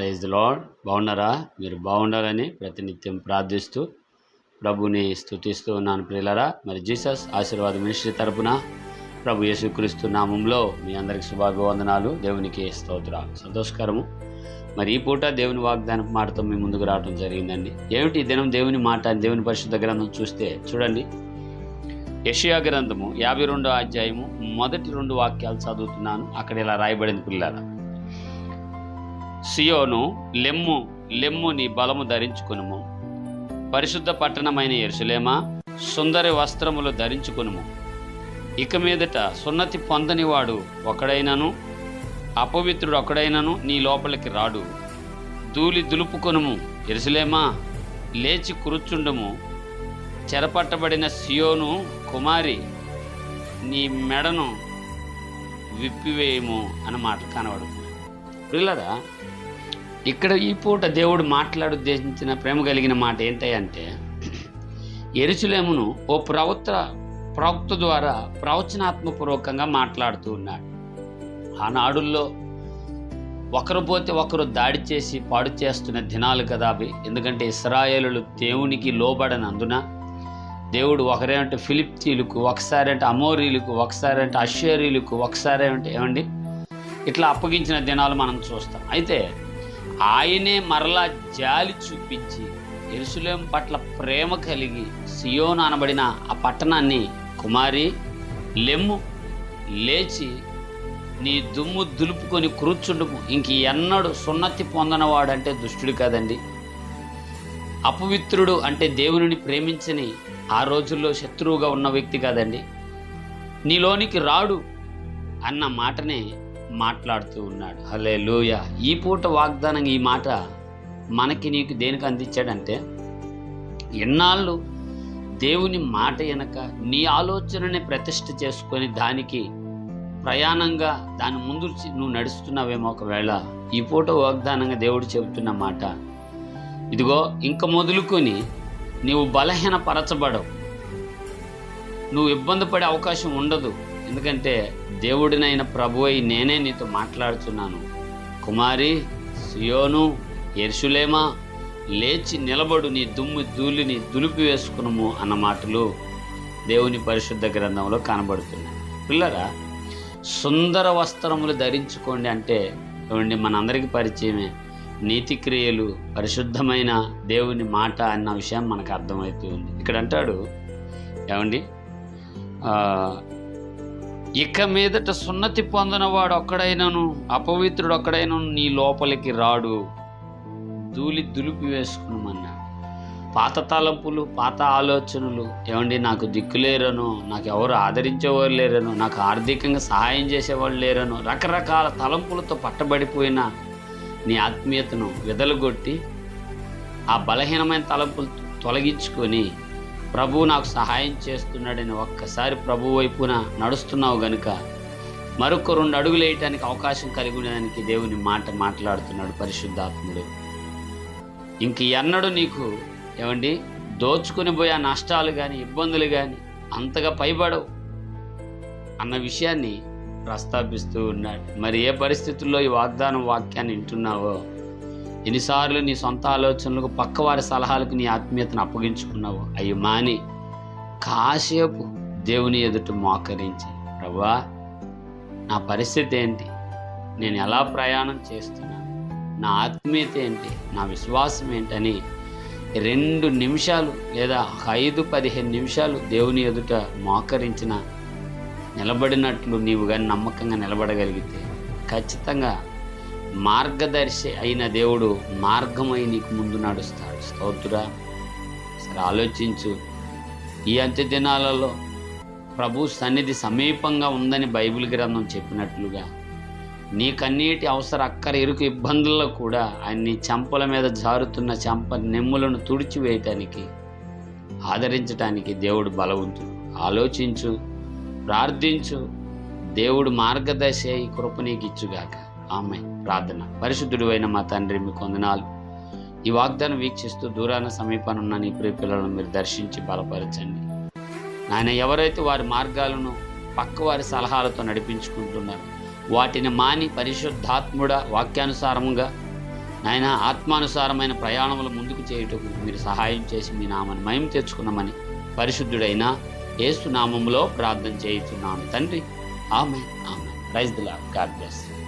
Praise the lord. బాగున్నారా? మీరు బాగుండాలని ప్రతినిత్యం ప్రార్థిస్తూ ప్రభుని స్తుతిస్తూ ఉన్నాను ప్రియులారా. మరి జీసస్ ఆశీర్వాద మినిస్ట్రీ తరపున ప్రభు యేసుక్రీస్తు నామంలో మీ అందరికి శుభాభివందనాలు. దేవునికి స్తోత్రాలు. సంతోషకరము. మరి ఈ పూట దేవుని వాగ్దానం మాటతో మీ ముందుకు రావడం జరిగిందండి. ఏమిటి ఈ దినం దేవుని మాట? దేవుని పరిశుద్ధ గ్రంథం చూస్తే చూడండి, యెషయా గ్రంథము 52వ అధ్యాయము మొదటి 2 వాక్యాలు చదువుతున్నాను. అక్కడ ఇలా రాయబడింది పిల్లల, సియోను లెమ్ము లెమ్ము, నీ బలము ధరించుకొనుము. పరిశుద్ధ పట్టణమైన యెరూషలేమా, సుందరి వస్త్రములు ధరించుకొనుము. ఇక మీదట సున్నతి పొందనివాడు ఒకడైనను అపవిత్రుడు ఒకడైనను నీ లోపలికి రాడు. ధూళి దులుపుకొనుము యెరూషలేమా, లేచి కూర్చుండుము. చెరపట్టబడిన సియోను కుమారి, నీ మెడను విప్పివేయము అన్న మాట కనబడుతుంది. పిల్లరా, ఇక్కడ ఈ పూట దేవుడు మాట్లాడుద్దేశించిన ప్రేమ కలిగిన మాట ఏంటంటే, యెరూషలేమును ఓ ప్రవక్త ద్వారా ప్రవచనాత్మపూర్వకంగా మాట్లాడుతూ ఉన్నాడు. ఆనాడుల్లో ఒకరు పోతే ఒకరు దాడి చేసి పాడు చేస్తున్న దినాలు కదా అవి. ఎందుకంటే ఇశ్రాయేలులు దేవునికి లోబడనందున దేవుడు ఒకరేంటే ఫిలిప్తీలకు, ఒకసారి అంటే అమోరీలకు, ఒకసారి అంటే అషేరీలకు, ఒకసారి అంటే ఏమండి ఇట్లా అప్పగించిన దినాలు మనం చూస్తాం. అయితే ఆయనే మరలా జాలి చూపించి యెరూషలేము పట్ల ప్రేమ కలిగి సియోను అనబడిన ఆ పట్టణాన్ని, కుమారి లెమ్ము, లేచి నీ దుమ్ము దులుపుకొని కూర్చుండుము. ఇంక ఎన్నడు సున్నతి పొందనవాడు అంటే దుష్టుడు కాదండి, అపవిత్రుడు అంటే దేవుని ప్రేమించని ఆ రోజుల్లో శత్రువుగా ఉన్న వ్యక్తి కాదండి, నీలోనికి రాడు అన్న మాటనే మాట్లాడుతూ ఉన్నాడు. హల్లెలూయా. ఈ పూట వాగ్దానం ఈ మాట మనకి నీకు దేనికి అందించాడంటే, ఎన్నాళ్ళు దేవుని మాట వెనక నీ ఆలోచనని ప్రతిష్ఠ చేసుకొని దానికి ప్రయాణంగా దాని ముందు నువ్వు నడుస్తున్నావేమో. ఒకవేళ ఈ పూట వాగ్దానంగా దేవుడు చెబుతున్న మాట ఇదిగో, ఇంక మొదలుకొని నీవు బలహీనపరచబడవు, నువ్వు ఇబ్బంది పడే అవకాశం ఉండదు. ఎందుకంటే దేవుడినైన ప్రభువై నేనే నీతో మాట్లాడుతున్నాను. కుమారి సియోను, యెరూషలేమా, లేచి నిలబడు, నీ దుమ్ము ధూళిని దులిపి వేసుకునుము అన్న మాటలు దేవుని పరిశుద్ధ గ్రంథంలో కనబడుతున్నాయి. పిల్లరా, సుందర వస్త్రములు ధరించుకోండి అంటే ఏమండి మనందరికీ పరిచయమే. నీతి క్రియలు, పరిశుద్ధమైన దేవుని మాట అన్న విషయం మనకు అర్థమవుతూ ఉంది. ఇక్కడ అంటాడు ఏమండి, ఇక మీదట సున్నతి పొందినవాడు ఒక్కడైనను అపవిత్రుడు ఒక్కడైనను నీ లోపలికి రాడు. ధూళి దులిపి వేసుకున్నామన్నా. పాత తలంపులు, పాత ఆలోచనలు, ఏమండి నాకు దిక్కులేరను, నాకు ఎవరు ఆదరించేవారు లేరను, నాకు ఆర్థికంగా సహాయం చేసేవాళ్ళు లేరను, రకరకాల తలంపులతో పట్టబడిపోయిన నీ ఆత్మీయతను విదలగొట్టి ఆ బలహీనమైన తలంపులు తొలగించుకొని ప్రభువు నాకు సహాయం చేస్తున్నాడని ఒక్కసారి ప్రభు వైపున నడుస్తున్నావు గనుక మరొక 2 అడుగులు వేయటానికి అవకాశం కలిగి ఉండడానికి దేవుని మాట మాట్లాడుతున్నాడు పరిశుద్ధాత్ముడు. ఇంక ఎన్నడూ నీకు ఏమండి దోచుకుని పోయే నష్టాలు కానీ ఇబ్బందులు కానీ అంతగా పైబడవు అన్న విషయాన్ని ప్రస్తాపిస్తూ ఉన్నాడు. మరి ఏ పరిస్థితుల్లో ఈ వాక్యాన్ని వింటున్నావో, ఎన్నిసార్లు నీ సొంత ఆలోచనలకు, పక్కవారి సలహాలకు నీ ఆత్మీయతను అప్పగించుకున్నావో, అవి మాని కాసేపు దేవుని ఎదుట మోకరించి, ప్రభువా నా పరిస్థితి ఏంటి, నేను ఎలా ప్రయాణం చేస్తున్నాను, నా ఆత్మీయత ఏంటి, నా విశ్వాసం ఏంటని 2 నిమిషాలు లేదా 5-15 నిమిషాలు దేవుని ఎదుట మోకరించిన నిలబడినట్లు నీవు కానీ నమ్మకంగా నిలబడగలిగితే ఖచ్చితంగా మార్గదర్శి అయిన దేవుడు మార్గమై నీకు ముందు నడుస్తాడు. స్తోత్రుడా. సరే ఆలోచించు. ఈ అంత్య దినాలలో ప్రభు సన్నిధి సమీపంగా ఉందని బైబిల్ గ్రంథం చెప్పినట్లుగా నీ కన్నీటి అవసర అక్కర ఇరుకు ఇబ్బందుల్లో కూడా ఆయన నీ చెంపల మీద జారుతున్న చెంప నెమ్ములను తుడిచివేయటానికి, ఆదరించటానికి దేవుడు బలవంతుడు. ఆలోచించు, ప్రార్థించు. దేవుడు మార్గదర్శి అయి కృప నీకు ఇచ్చుగాక. ఆమె ప్రార్థన. పరిశుద్ధుడు అయిన మా తండ్రి, మీకు వందనాలు. ఈ వాగ్దానం వీక్షిస్తూ దూరాన సమీపాన ఉన్న నీ ప్రియ పిల్లలను మీరు దర్శించి బలపరచండి నాయన. ఎవరైతే వారి మార్గాలను పక్క వారి సలహాలతో నడిపించుకుంటున్నారు వాటిని మాని పరిశుద్ధాత్ముడ వాక్యానుసారముగా నాయన ఆత్మానుసారమైన ప్రయాణములు ముందుకు చేయుటకు మీరు సహాయం చేసి మీ నామని మహిమ తెచ్చుకున్నామని పరిశుద్ధుడైన యేసు నామములో ప్రార్థన చేయుచున్నాము తండ్రి. Amen. Amen. Praise the lord. God bless.